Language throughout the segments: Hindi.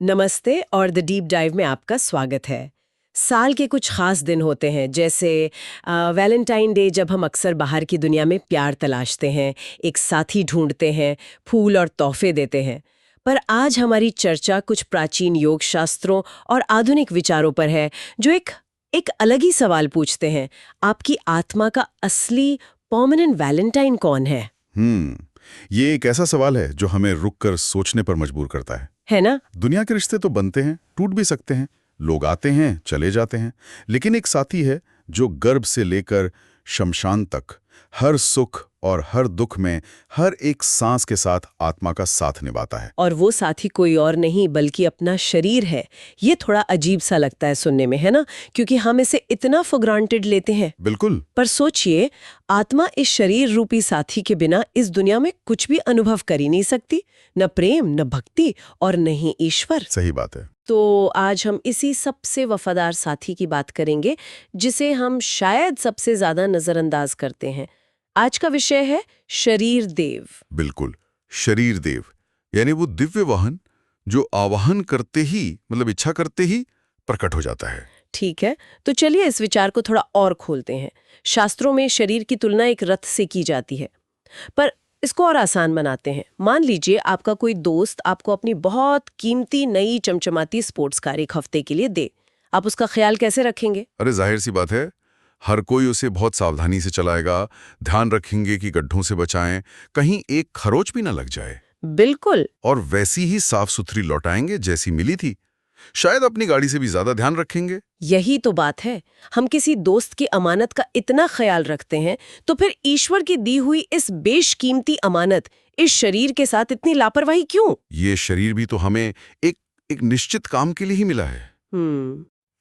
नमस्ते और द डीप डाइव में आपका स्वागत है। साल के कुछ खास दिन होते हैं, जैसे वैलेंटाइन डे, जब हम अक्सर बाहर की दुनिया में प्यार तलाशते हैं, एक साथी ढूंढते हैं, फूल और तोहफे देते हैं। पर आज हमारी चर्चा कुछ प्राचीन योग शास्त्रों और आधुनिक विचारों पर है, जो एक अलग ही सवाल पूछते हैं। आपकी आत्मा का असली परमानेंट वैलेंटाइन कौन है? ये एक ऐसा सवाल है जो हमें रुककर सोचने पर मजबूर करता है ना? दुनिया के रिश्ते तो बनते हैं, टूट भी सकते हैं, लोग आते हैं, चले जाते हैं, लेकिन एक साथी है जो गर्भ से लेकर शमशान तक हर सुख और हर दुख में हर एक सांस के साथ आत्मा का साथ निभाता है। और वो साथी कोई और नहीं बल्कि अपना शरीर है। ये थोड़ा अजीब सा लगता है सुनने में, है ना? क्योंकि हम इसे इतना फॉर ग्रांटेड लेते हैं। बिल्कुल। पर सोचिए, आत्मा इस शरीर रूपी साथी के बिना इस दुनिया में कुछ भी अनुभव कर ही नहीं सकती। न प्रेम, न भक्ति और न ही ईश्वर। सही बात है। तो आज हम इसी सबसे वफादार साथी की बात करेंगे, जिसे हम शायद सबसे ज्यादा नजरअंदाज करते हैं। आज का विषय है शरीर देव। बिल्कुल, शरीर देव यानी वो दिव्य वाहन जो आवाहन करते ही, मतलब इच्छा करते ही प्रकट हो जाता है। ठीक है, तो चलिए इस विचार को थोड़ा और खोलते हैं। शास्त्रों में शरीर की तुलना एक रथ से की जाती है, पर इसको और आसान बनाते हैं। मान लीजिए आपका कोई दोस्त आपको अपनी बहुत कीमती नई चमचमाती स्पोर्ट्स कार एक हफ्ते के लिए दे। आप उसका ख्याल कैसे रखेंगे? अरे जाहिर सी बात है, हर कोई उसे बहुत सावधानी से चलाएगा, ध्यान रखेंगे कि गड्ढों से बचाएं, कहीं एक खरोच भी ना लग जाए। बिल्कुल। और वैसी ही साफ सुथरी लौटाएंगे जैसी मिली थी। शायद अपनी गाड़ी से भी ज्यादा ध्यान रखेंगे। यही तो बात है, हम किसी दोस्त की अमानत का इतना ख्याल रखते हैं, तो फिर ईश्वर की दी हुई इस बेशकीमती अमानत, इस शरीर के साथ इतनी लापरवाही क्यों? ये शरीर भी तो हमें एक निश्चित काम के लिए ही मिला है।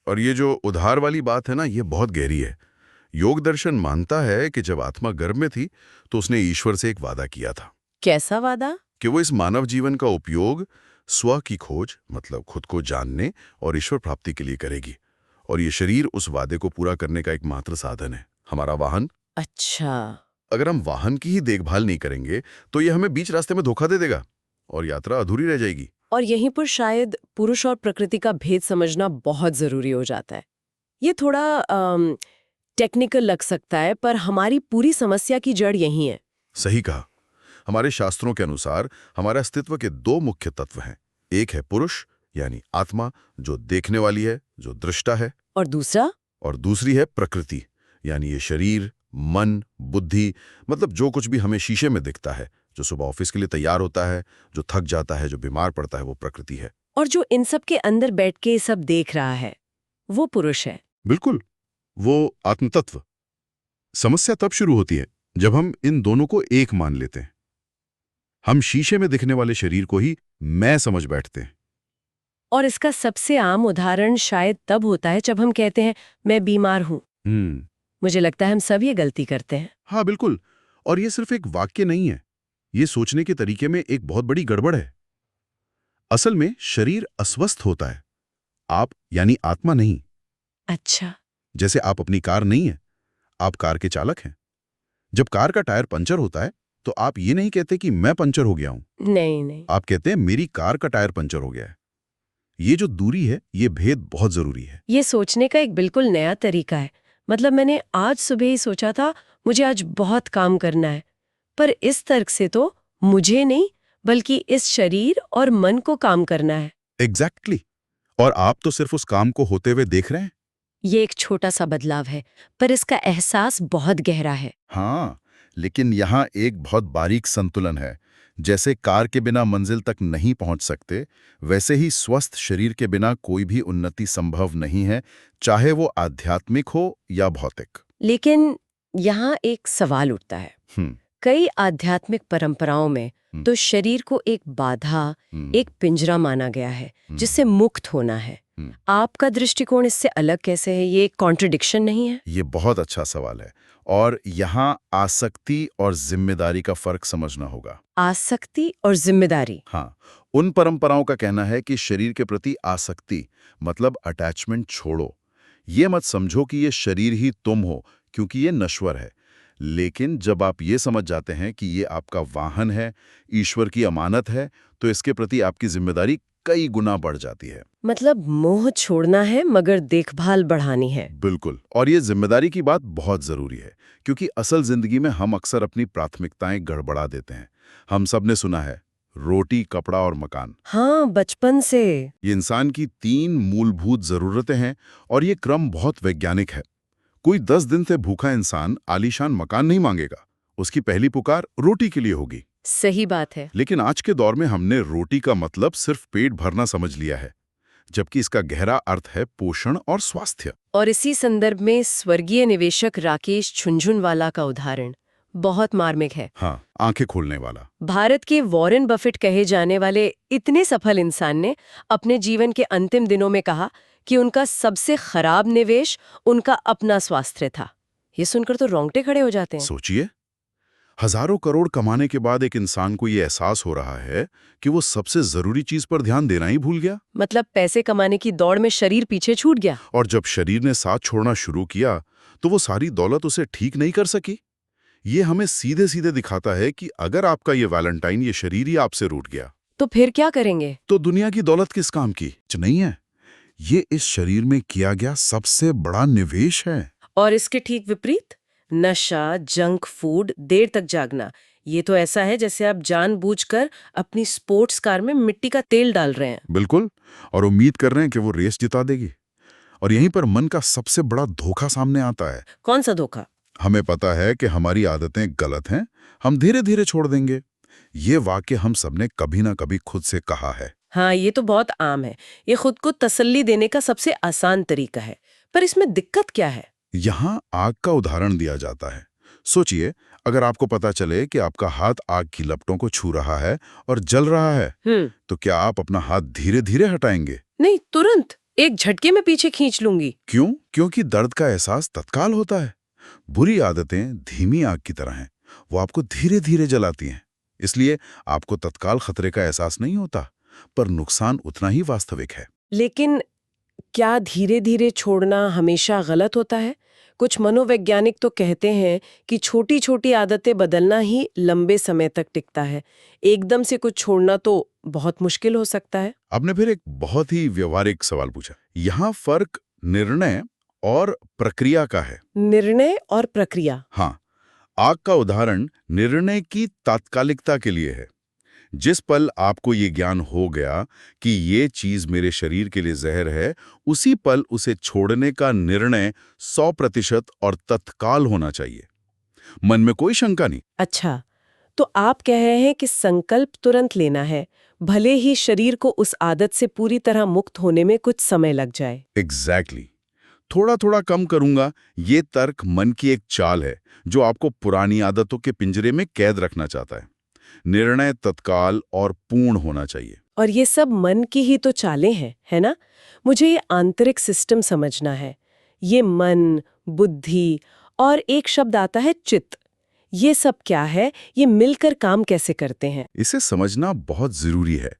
और ये जो उधार वाली बात है ना, ये बहुत गहरी है। योग दर्शन मानता है कि जब आत्मा गर्भ में थी तो उसने ईश्वर से एक वादा किया था। कैसा वादा? कि वो इस मानव जीवन का उपयोग स्व की खोज, मतलब खुद को जानने और ईश्वर प्राप्ति के लिए करेगी। और ये शरीर उस वादे को पूरा करने का एकमात्र साधन है, हमारा वाहन। अच्छा। अगर हम वाहन की ही देखभाल नहीं करेंगे तो ये हमें बीच रास्ते में धोखा दे देगा और यात्रा अधूरी रह जाएगी। और यहीं पर शायद पुरुष और प्रकृति का भेद समझना बहुत जरूरी हो जाता है। ये थोड़ा टेक्निकल लग सकता है, पर हमारी पूरी समस्या की जड़ यही है। सही कहा। हमारे शास्त्रों के अनुसार हमारे अस्तित्व के दो मुख्य तत्व हैं। एक है पुरुष यानी आत्मा, जो देखने वाली है, जो दृष्टा है। और दूसरा? और दूसरी है प्रकृति, यानी ये शरीर, मन, बुद्धि, मतलब जो कुछ भी हमें शीशे में दिखता है, जो सुबह ऑफिस के लिए तैयार होता है, जो थक जाता है, जो बीमार पड़ता है, वो प्रकृति है। और जो इन सब के अंदर बैठ के सब देख रहा है, वो पुरुष है। बिल्कुल, वो आत्मतत्व। समस्या तब शुरू होती है जब हम इन दोनों को एक मान लेते हैं। हम शीशे में दिखने वाले शरीर को ही मैं समझ बैठते हैं। और इसका सबसे आम उदाहरण शायद तब होता है जब हम कहते हैं मैं बीमार हूं। मुझे लगता है हम सब ये गलती करते हैं। हाँ बिल्कुल। और ये सिर्फ एक वाक्य नहीं है, ये सोचने के तरीके में एक बहुत बड़ी गड़बड़ है। असल में शरीर अस्वस्थ होता है, आप यानी आत्मा नहीं। अच्छा। जैसे आप अपनी कार नहीं है, आप कार के चालक हैं। जब कार का टायर पंचर होता है तो आप ये नहीं कहते कि मैं पंचर हो गया हूं। नहीं नहीं। आप कहते हैं मेरी कार का टायर पंचर हो गया है। ये जो दूरी है, ये भेद बहुत जरूरी है। ये सोचने का एक बिल्कुल नया तरीका है। मतलब मैंने आज सुबह ही सोचा था मुझे आज बहुत काम करना है, पर इस तर्क से तो मुझे नहीं बल्कि इस शरीर और मन को काम करना है। एग्जैक्टली। और आप तो सिर्फ उस काम को होते हुए देख रहे हैं। ये एक छोटा सा बदलाव है, पर इसका एहसास बहुत गहरा है। हाँ, लेकिन यहाँ एक बहुत बारीक संतुलन है। जैसे कार के बिना मंजिल तक नहीं पहुंच सकते, वैसे ही स्वस्थ शरीर के बिना कोई भी उन्नति संभव नहीं है, चाहे वो आध्यात्मिक हो या भौतिक। लेकिन यहाँ एक सवाल उठता है। कई आध्यात्मिक परंपराओं में तो शरीर को एक बाधा, एक पिंजरा माना गया है जिससे मुक्त होना है। आपका दृष्टिकोण इससे अलग कैसे है? ये कॉन्ट्रडिक्शन नहीं है? ये बहुत अच्छा सवाल है और यहाँ आसक्ति और जिम्मेदारी का फर्क समझना होगा। आसक्ति और जिम्मेदारी? हाँ, उन परंपराओं का कहना है कि शरीर के प्रति आसक्ति मतलब अटैचमेंट छोड़ो। ये मत समझो कि ये शरीर ही तुम हो, क्योंकि ये नश्वर है। लेकिन जब आप ये समझ जाते हैं कि ये आपका वाहन है, ईश्वर की अमानत है, तो इसके प्रति आपकी जिम्मेदारी कई गुना बढ़ जाती है। मतलब मोह छोड़ना है मगर देखभाल बढ़ानी है। बिल्कुल, और ये जिम्मेदारी की बात बहुत जरूरी है, क्योंकि असल जिंदगी में हम अक्सर अपनी प्राथमिकताएं गड़बड़ा देते हैं। हम सब ने सुना है, रोटी, कपड़ा और मकान। हाँ, बचपन से। ये इंसान की 3 मूलभूत जरूरतें हैं और ये क्रम बहुत वैज्ञानिक है। कोई 10 दिन से भूखा इंसान आलीशान मकान नहीं मांगेगा, उसकी पहली पुकार रोटी के लिए होगी। सही बात है। लेकिन आज के दौर में हमने रोटी का मतलब सिर्फ पेट भरना समझ लिया है, जबकि इसका गहरा अर्थ है पोषण और स्वास्थ्य। और इसी संदर्भ में स्वर्गीय निवेशक राकेश झुनझुनवाला का उदाहरण बहुत मार्मिक है। हाँ, आंखें खोलने वाला। भारत के वॉरेन बफेट कहे जाने वाले इतने सफल इंसान ने अपने जीवन के अंतिम दिनों में कहा कि उनका सबसे खराब निवेश उनका अपना स्वास्थ्य था। ये सुनकर तो रोंगटे खड़े हो जाते हैं। सोचिए, हजारों करोड़ कमाने के बाद एक इंसान को ये एहसास हो रहा है कि वो सबसे जरूरी चीज पर ध्यान देना ही भूल गया। मतलब पैसे कमाने की दौड़ में शरीर पीछे छूट गया। और जब शरीर ने साथ छोड़ना शुरू किया तो वो सारी दौलत उसे ठीक नहीं कर सकी। ये हमें सीधे सीधे दिखाता है कि अगर आपका ये वैलेंटाइन, ये शरीर ही आपसे रूठ गया तो फिर क्या करेंगे? तो दुनिया की दौलत किस काम की? नहीं है। ये इस शरीर में किया गया सबसे बड़ा निवेश है। और इसके ठीक विपरीत नशा, जंक फूड, देर तक जागना, ये तो ऐसा है जैसे आप जानबूझकर अपनी स्पोर्ट्स कार में मिट्टी का तेल डाल रहे हैं। बिल्कुल, और उम्मीद कर रहे हैं कि वो रेस जिता देगी। और यहीं पर मन का सबसे बड़ा धोखा सामने आता है। कौन सा धोखा? हमें पता है कि हमारी आदतें गलत हैं, हम धीरे धीरे छोड़ देंगे। ये वाक्य हम सबने कभी ना कभी खुद से कहा है। हाँ, ये तो बहुत आम है। ये खुद को तसल्ली देने का सबसे आसान तरीका है। पर इसमें दिक्कत क्या है? यहाँ आग का उदाहरण दिया जाता है। सोचिए, अगर आपको पता चले कि आपका हाथ आग की लपटों को छू रहा है और जल रहा है, तो क्या आप अपना हाथ धीरे धीरे हटाएंगे? नहीं, तुरंत एक झटके में पीछे खींच लूंगी। क्यों? क्योंकि दर्द का एहसास तत्काल होता है। बुरी आदतें धीमी आग की तरह हैं, वो आपको धीरे धीरे जलाती हैं। इसलिए आपको तत्काल खतरे का एहसास नहीं होता, पर नुकसान उतना ही वास्तविक है। लेकिन क्या धीरे धीरे छोड़ना हमेशा गलत होता है? कुछ मनोवैज्ञानिक तो कहते हैं कि छोटी छोटी आदतें बदलना ही लंबे समय तक टिकता है। एकदम से कुछ छोड़ना तो बहुत मुश्किल हो सकता है। आपने फिर एक बहुत ही व्यवहारिक सवाल पूछा। यहाँ फर्क निर्णय और प्रक्रिया का है। निर्णय और प्रक्रिया। हाँ, आग का उदाहरण निर्णय की तात्कालिकता के लिए है। जिस पल आपको ये ज्ञान हो गया कि ये चीज मेरे शरीर के लिए जहर है, उसी पल उसे छोड़ने का निर्णय 100% और तत्काल होना चाहिए। मन में कोई शंका नहीं। अच्छा, तो आप कह रहे हैं कि संकल्प तुरंत लेना है, भले ही शरीर को उस आदत से पूरी तरह मुक्त होने में कुछ समय लग जाए। एग्जैक्टली। थोड़ा थोड़ा कम करूंगा, ये तर्क मन की एक चाल है जो आपको पुरानी आदतों के पिंजरे में कैद रखना चाहता है। निर्णय तत्काल और पूर्ण होना चाहिए। और ये सब मन की ही तो चालें हैं, है ना? मुझे ये आंतरिक सिस्टम समझना है। ये मन, बुद्धि और एक शब्द आता है चित्त। ये सब क्या है? ये मिलकर काम कैसे करते हैं? इसे समझना बहुत जरूरी है।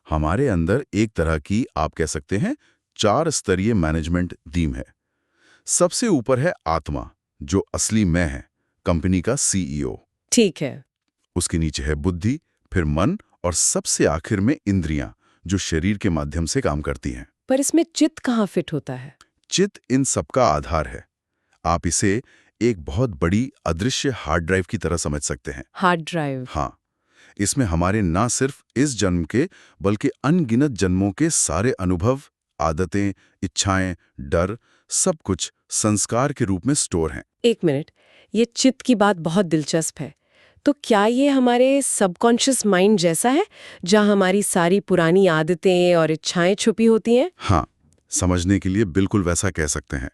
हमारे अंदर एक तरह की, आप कह सकते हैं, 4 स्तरीय मैनेजमेंट टीम है। सबसे ऊपर है आत्मा, जो असली मैं है, कंपनी का CEO। ठीक है। उसके नीचे है बुद्धि, फिर मन और सबसे आखिर में इंद्रियां, जो शरीर के माध्यम से काम करती हैं। पर इसमें चित्त कहाँ फिट होता है? चित्त इन सबका आधार है। आप इसे एक बहुत बड़ी अदृश्य हार्ड ड्राइव की तरह समझ सकते हैं। Hard drive. हाँ, इसमें हमारे ना सिर्फ इस जन्म के बल्कि अनगिनत जन्मों के सारे अनुभव, आदतें, इच्छाएं, डर, सब कुछ संस्कार के रूप में स्टोर हैं। एक मिनट, ये चित्त की बात बहुत दिलचस्प है। तो क्या ये हमारे सबकॉन्शियस माइंड जैसा है, जहाँ हमारी सारी पुरानी आदतें और इच्छाएं छुपी होती हैं? हाँ, समझने के लिए बिल्कुल वैसा कह सकते हैं।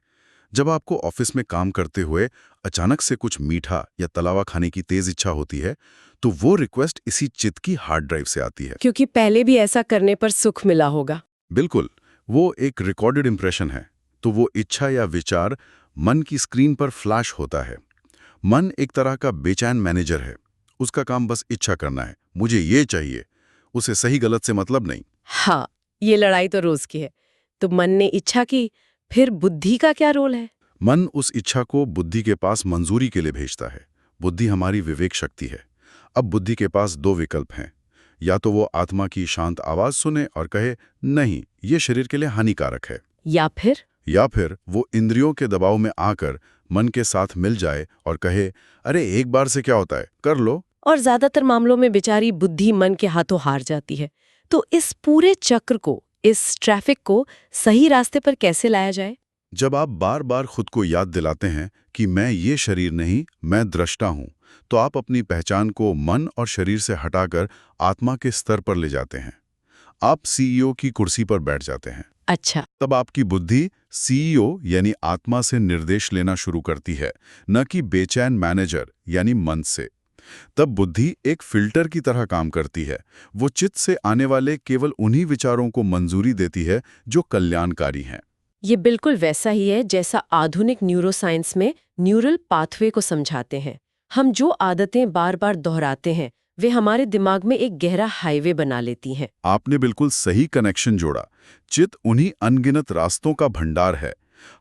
जब आपको ऑफिस में काम करते हुए अचानक से कुछ मीठा या तलावा खाने की तेज इच्छा होती है, तो वो रिक्वेस्ट इसी चित्त की हार्ड ड्राइव से आती है। क्योंकि पहले भी ऐसा करने पर सुख मिला होगा। बिल्कुल, वो एक रिकॉर्डेड इंप्रेशन है। तो वो इच्छा या विचार मन की स्क्रीन पर फ्लैश होता है। मन एक तरह का बेचैन मैनेजर है। उसका काम बस इच्छा करना है, मुझे ये चाहिए। उसे सही गलत से मतलब नहीं। हाँ, ये लड़ाई तो रोज की है। तो मन ने इच्छा की, फिर बुद्धि का क्या रोल है? मन उस इच्छा को बुद्धि के पास मंजूरी के लिए भेजता है। बुद्धि हमारी विवेक शक्ति है। अब बुद्धि के पास 2 विकल्प हैं, या तो वो आत्मा की शांत आवाज सुने और कहे नहीं, ये शरीर के लिए हानिकारक है, या फिर वो इंद्रियों के दबाव में आकर मन के साथ मिल जाए और कहे अरे एक बार से क्या होता है, कर लो। और ज्यादातर मामलों में बेचारी बुद्धि मन के हाथों हार जाती है। तो इस पूरे चक्र को, इस ट्रैफिक को सही रास्ते पर कैसे लाया जाए? जब आप बार बार खुद को याद दिलाते हैं कि मैं ये शरीर नहीं, मैं दृष्टा हूं, तो आप अपनी पहचान को मन और शरीर से हटाकर आत्मा के स्तर पर ले जाते हैं। आप सीईओ की कुर्सी पर बैठ जाते हैं। अच्छा। तब आपकी बुद्धि सीईओ यानी आत्मा से निर्देश लेना शुरू करती है, न कि बेचैन मैनेजर यानी मन से। तब बुद्धि एक फिल्टर की तरह काम करती है। वो चित्त से आने वाले केवल उन्हीं विचारों को मंजूरी देती है जो कल्याणकारी हैं। ये बिल्कुल वैसा ही है जैसा आधुनिक न्यूरोसाइंस में न्यूरल पाथवे को समझाते हैं। हम जो आदतें बार बार दोहराते हैं वे हमारे दिमाग में एक गहरा हाईवे बना लेती हैं। आपने बिल्कुल सही कनेक्शन जोड़ा। चित्त उन्हीं अनगिनत रास्तों का भंडार है।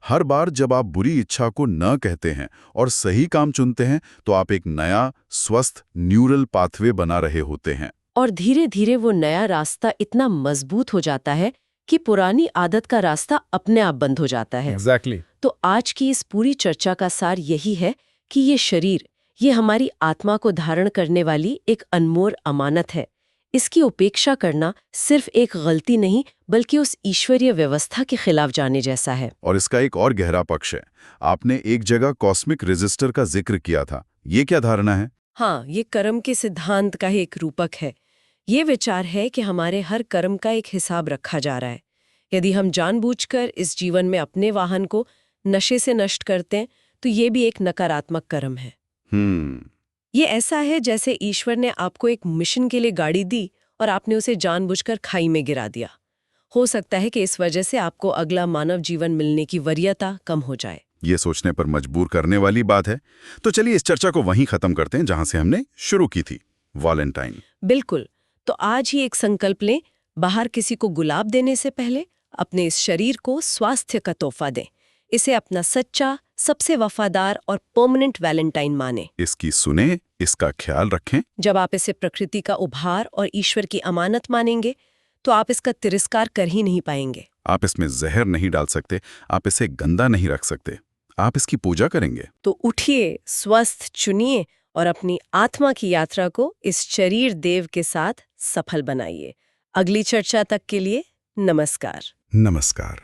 हर बार जब आप बुरी इच्छा को न कहते हैं और सही काम चुनते हैं, तो आप एक नया स्वस्थ न्यूरल पाथवे बना रहे होते हैं। और धीरे धीरे वो नया रास्ता इतना मजबूत हो जाता है कि पुरानी आदत का रास्ता अपने आप बंद हो जाता है। Exactly. तो आज की इस पूरी चर्चा का सार यही है कि ये शरीर, ये हमारी आत्मा को धारण करने वाली एक अनमोल अमानत है। इसकी उपेक्षा करना सिर्फ एक गलती नहीं बल्कि उस ईश्वरीय व्यवस्था के खिलाफ जाने जैसा है। और इसका एक और गहरा पक्ष है। आपने एक जगह कॉस्मिक रजिस्टर का जिक्र किया था। ये क्या धारणा है? हाँ, ये कर्म के सिद्धांत का ही एक रूपक है। ये विचार है कि हमारे हर कर्म का एक हिसाब रखा जा रहा है। यदि हम जानबूझकर इस जीवन में अपने वाहन को नशे से नष्ट करते हैं तो ये भी एक नकारात्मक कर्म है। ये ऐसा है जैसे ईश्वर ने आपको एक मिशन के लिए गाड़ी दी और आपने उसे जानबूझकर खाई में गिरा दिया। हो सकता है कि इस वजह से आपको अगला मानव जीवन मिलने की वरीयता कम हो जाए। ये सोचने पर मजबूर करने वाली बात है। तो चलिए इस चर्चा को वहीं खत्म करते हैं जहां से हमने शुरू की थी, वैलेंटाइन। बिल्कुल। तो आज ही एक संकल्प लें, बाहर किसी को गुलाब देने से पहले अपने इस शरीर को स्वास्थ्य का तोहफा दें। इसे अपना सच्चा, सबसे वफादार और परमानेंट वैलेंटाइन माने। इसकी सुने, इसका ख्याल रखें। जब आप इसे प्रकृति का उपहार और ईश्वर की अमानत मानेंगे तो आप इसका तिरस्कार कर ही नहीं पाएंगे। आप इसमें जहर नहीं डाल सकते, आप इसे गंदा नहीं रख सकते, आप इसकी पूजा करेंगे। तो उठिए, स्वस्थ चुनिए और अपनी आत्मा की यात्रा को इस शरीर देव के साथ सफल बनाइए। अगली चर्चा तक के लिए नमस्कार। नमस्कार।